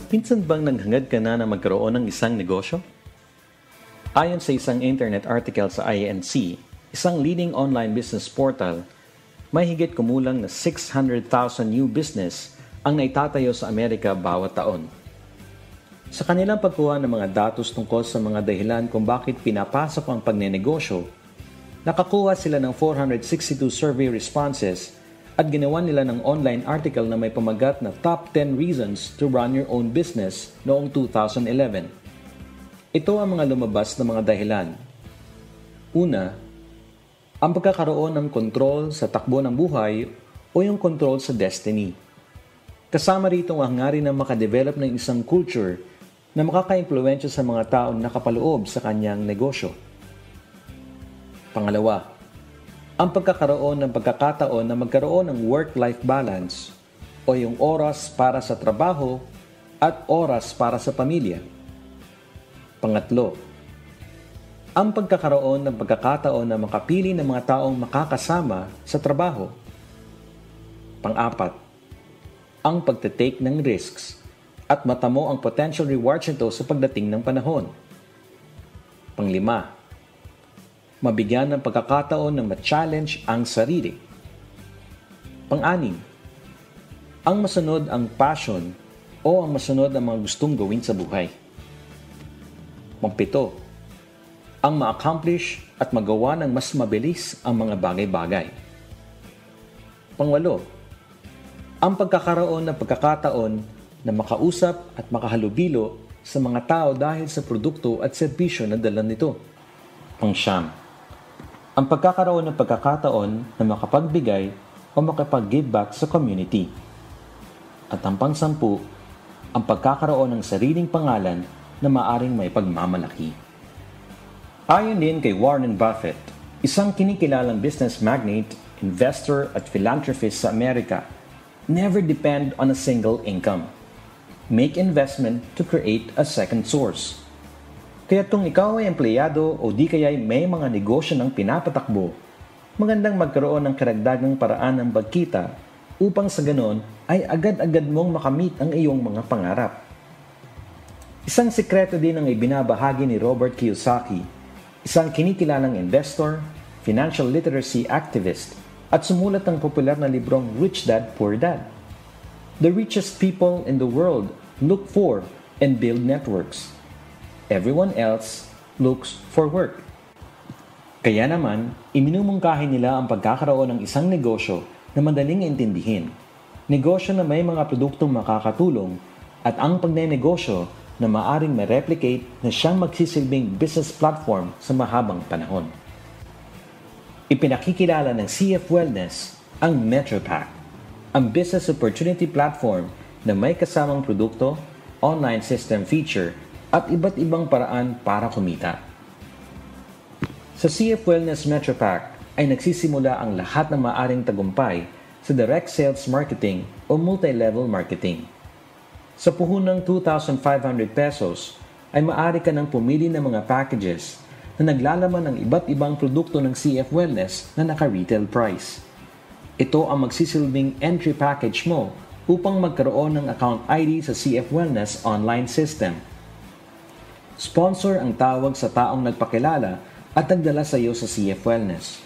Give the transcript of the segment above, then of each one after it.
Minsan bang naghangad ka na magkaroon ng isang negosyo? Ayon sa isang internet article sa INC, isang leading online business portal, may higit kumulang na 600,000 new business ang naitatayo sa Amerika bawat taon. Sa kanilang pagkuha ng mga datos tungkol sa mga dahilan kung bakit pinapasok ang pagnenegosyo, nakakuha sila ng 462 survey responses at ginawa nila ng online article na may pamagat na Top 10 Reasons to Run Your Own Business noong 2011. Ito ang mga lumabas na mga dahilan. Una, ang pagkakaroon ng kontrol sa takbo ng buhay o yung kontrol sa destiny. Kasama rito ang hangarin na makadevelop ng isang culture na makaka-impluwensya sa mga taong nakapaloob sa kanyang negosyo. Pangalawa, ang pagkakaroon ng pagkakataon na magkaroon ng work-life balance o yung oras para sa trabaho at oras para sa pamilya. Pangatlo, ang pagkakaroon ng pagkakataon na makapili ng mga taong makakasama sa trabaho. Pang-apat, ang pagte-take ng risks at matamo ang potential rewards nito sa pagdating ng panahon. Panglima, mabigyan ng pagkakataon na ma-challenge ang sarili. Pang-anim, ang masunod ang passion o ang masunod ang mga gustong gawin sa buhay. Pang-pito, ang ma-accomplish at magawa ng mas mabilis ang mga bagay-bagay. Pang-walo, ang pagkakaroon ng pagkakataon na makausap at makahalubilo sa mga tao dahil sa produkto at serbisyo na dala nito. Pang-siyam, ang pagkakaroon ng pagkakataon na makapagbigay o makapag-give back sa community. At ang pang-sampu, ang pagkakaroon ng sariling pangalan na maaring may pagmamalaki. Ayon din kay Warren Buffett, isang kinikilalang business magnate, investor at philanthropist sa Amerika, never depend on a single income. Make investment to create a second source. Kaya kung ikaw ay empleyado o di kaya may mga negosyo ng pinapatakbo, magandang magkaroon ng karagdagang paraan ng pagkita upang sa ganon ay agad-agad mong makamit ang iyong mga pangarap. Isang sikreto din ang ibinabahagi ni Robert Kiyosaki, isang kinikilalang investor, financial literacy activist, at sumulat ng popular na librong Rich Dad, Poor Dad. The richest people in the world look for and build networks. Everyone else looks for work. Kaya naman, iminumungkahi nila ang pagkakaroon ng isang negosyo na madaling intindihin. Negosyo na may mga produktong makakatulong at ang pagnenegosyo na maaring ma-replicate na siyang magsisilbing business platform sa mahabang panahon. Ipinakikilala ng CF Wellness ang MetroPack, ang business opportunity platform na may kasamang produkto, online system feature, at iba't ibang paraan para kumita. Sa CF Wellness MetroPack ay nagsisimula ang lahat ng maaring tagumpay sa direct sales marketing o multi-level marketing. Sa puhunang 2,500 pesos ay maaari ka nang pumili ng mga packages na naglalaman ng iba't ibang produkto ng CF Wellness na naka-retail price. Ito ang magsisilbing entry package mo upang magkaroon ng account ID sa CF Wellness online system. Sponsor ang tawag sa taong nagpakilala at nagdala sa iyo sa CF Wellness.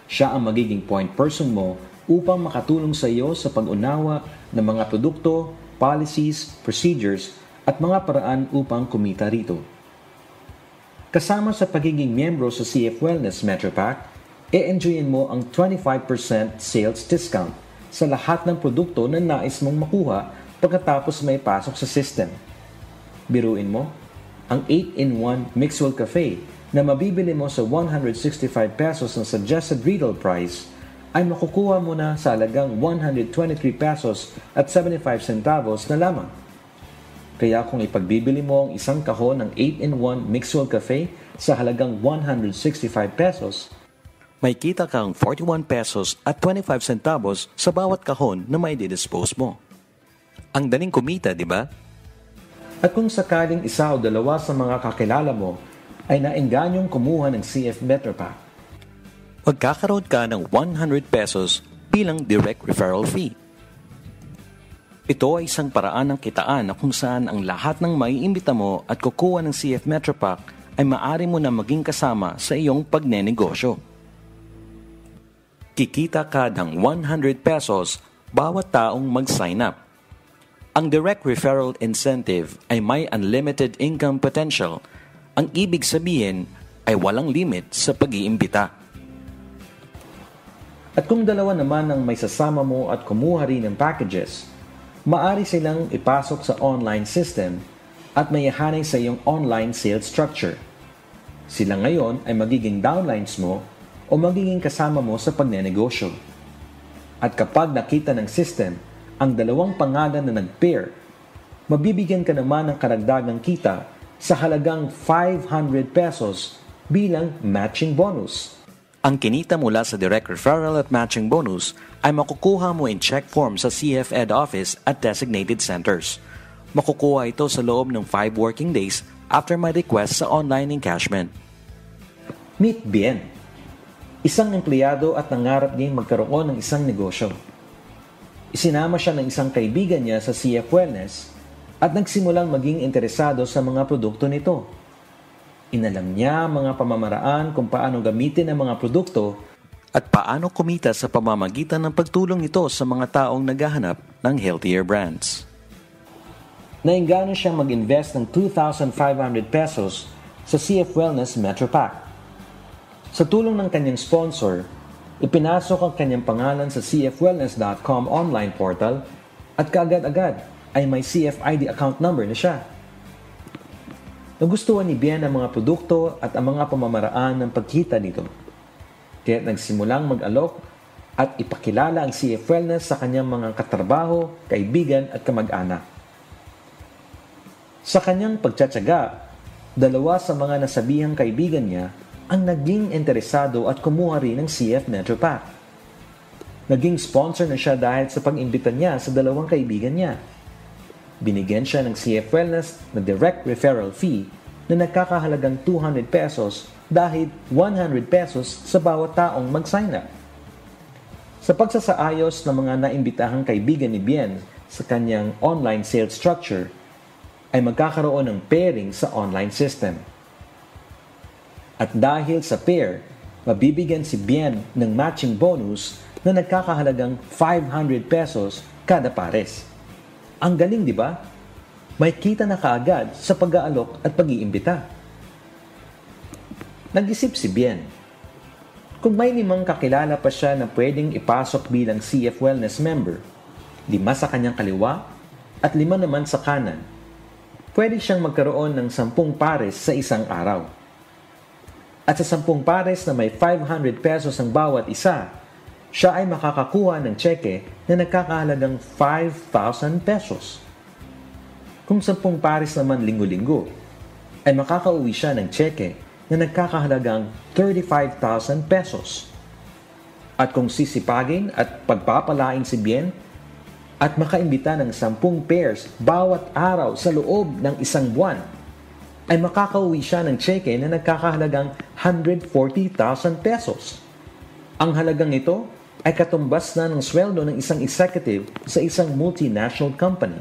Siya ang magiging point person mo upang makatulong sa iyo sa pag-unawa ng mga produkto, policies, procedures, at mga paraan upang kumita rito. Kasama sa pagiging miyembro sa CF Wellness MetroPack, e-enjoyin mo ang 25% sales discount sa lahat ng produkto na nais mong makuha pagkatapos may pasok sa system. Biruin mo, ang 8-in-1 Mixwell Cafe na mabibili mo sa 165 pesos na suggested retail price ay makukuha mo na sa halagang 123 pesos at 75 centavos na lamang. Kaya kung ipagbibili mo ang isang kahon ng 8-in-1 Mixwell Cafe sa halagang 165 pesos, may kita kang 41 pesos at 25 centavos sa bawat kahon na may didispose mo. Ang daling kumita, di ba? At kung sakaling isa o dalawa sa mga kakilala mo ay naengganyong kumuha ng CF MetroPack, magkakaroon ka ng 100 pesos bilang direct referral fee. Ito ay isang paraan ng kitaan na kung saan ang lahat ng maiimbita mo at kukuha ng CF Metropack ay maaari mo na maging kasama sa iyong pagnenegosyo. Kikita ka ng 100 pesos bawat taong mag-sign up. Ang direct referral incentive ay may unlimited income potential. Ang ibig sabihin ay walang limit sa pag-iimbita. At kung dalawa naman ang may sasama mo at kumuha rin ng packages, maaari silang ipasok sa online system at mayahanay sa iyong online sales structure. Sila ngayon ay magiging downlines mo o magiging kasama mo sa pagnenegosyo. At kapag nakita ng system ang dalawang pangalan na nag-pair, mabibigyan ka naman ng karagdagang kita sa halagang 500 pesos bilang matching bonus. Ang kinita mula sa direct referral at matching bonus ay makukuha mo in check form sa CF Ed office at designated centers. Makukuha ito sa loob ng 5 working days after my request sa online encashment. Meet Bien, isang empleyado at nangarap niyang magkaroon ng isang negosyo. Isinama siya ng isang kaibigan niya sa CF Wellness at nagsimulang maging interesado sa mga produkto nito. Inalam niya mga pamamaraan kung paano gamitin ang mga produkto at paano kumita sa pamamagitan ng pagtulong nito sa mga taong naghahanap ng healthier brands. Nainganyo siyang mag-invest ng 2,500 pesos sa CF Wellness Metropack. Sa tulong ng kanyang sponsor, ipinasok ang kanyang pangalan sa cfwellness.com online portal at kaagad-agad ay may CFID account number na siya. Nagustuhan ni Bien ang mga produkto at ang mga pamamaraan ng pagkita nito. Kaya nagsimulang mag-alok at ipakilala ang CF Wellness sa kanyang mga katrabaho, kaibigan at kamag-anak. Sa kanyang pagtsatsaga, dalawa sa mga nasabihang kaibigan niya ang naging interesado at kumuha rin ng CF Metropack. Naging sponsor na siya dahil sa pag-imbita niya sa dalawang kaibigan niya. Binigyan siya ng CF Wellness na direct referral fee na nagkakahalagang 200 pesos dahil 100 pesos sa bawat taong mag-sign up. Sa pagsasaayos ng mga naimbitahang kaibigan ni Bien sa kanyang online sales structure, ay magkakaroon ng pairing sa online system. At dahil sa pair, mabibigyan si Bien ng matching bonus na nagkakahalagang 500 pesos kada pares. Ang galing, di ba? May kita na kaagad sa pag-aalok at pag-iimbita. Nag-isip si Bien. Kung may 5 kakilala pa siya na pwedeng ipasok bilang CF Wellness member, 5 sa kanyang kaliwa at 5 naman sa kanan, pwede siyang magkaroon ng 10 pares sa isang araw. At sa 10 pares na may 500 pesos ang bawat isa, siya ay makakakuha ng tseke na nagkakahalagang 5,000 pesos. Kung 10 pares naman linggo-linggo, ay makakauwi siya ng tseke na nagkakahalagang 35,000 pesos. At kung sisipagin at pagpapalain si Bien at makaimbita ng 10 pairs bawat araw sa loob ng isang buwan, ay makakauwi siya ng tseke na nagkakahalagang 140,000 pesos. Ang halagang ito ay katumbas na ng sweldo ng isang executive sa isang multinational company.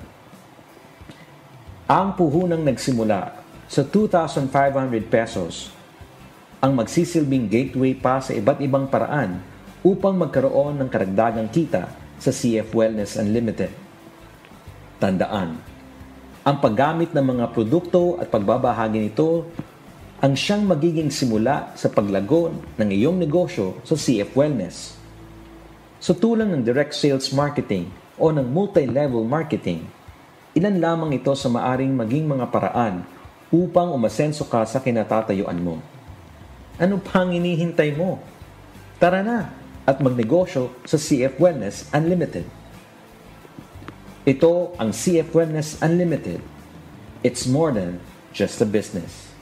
Ang puhunang nagsimula sa 2,500 pesos ang magsisilbing gateway pa sa iba't ibang paraan upang magkaroon ng karagdagang kita sa CF Wellness Unlimited. Tandaan, ang paggamit ng mga produkto at pagbabahagi nito ang siyang magiging simula sa paglago ng iyong negosyo sa CF Wellness. Sa tulong ng direct sales marketing o ng multi-level marketing, ilan lamang ito sa maaring maging mga paraan upang umasenso ka sa kinatatayuan mo. Ano pang hinihintay mo? Tara na at magnegosyo sa CF Wellness Unlimited. Ito ang CF Wellness Unlimited. It's more than just a business.